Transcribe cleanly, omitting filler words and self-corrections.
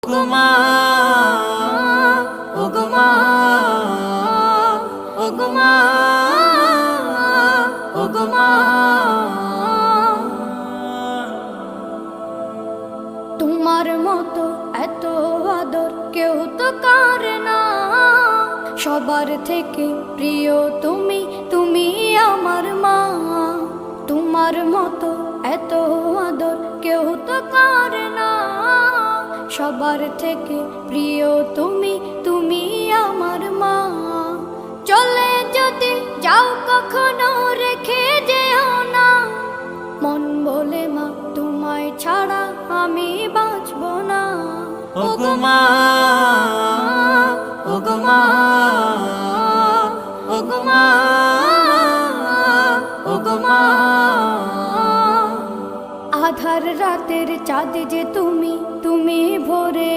ওগো মা, ওগো মা, ওগো মা, ওগো মা। তোমার মতো এত আদর কেউ তো করে না, সবার থেকে প্রিয় তুমি, তুমি আমার মা। তোমার মতো এত আদর কেউ তো করে না, সবার থেকে প্রিয় তুমি, তুমি আমার মা। চলে যদি যাও কখনো রেখে যেও না, মন বলে মা তোমায় ছাড়া আমি বাঁচব না। ওগো মা, ওগো মা, ওগো মা, ওগো মা। আধার রাতের চাঁদ যে তুমি, তুমি ভোরে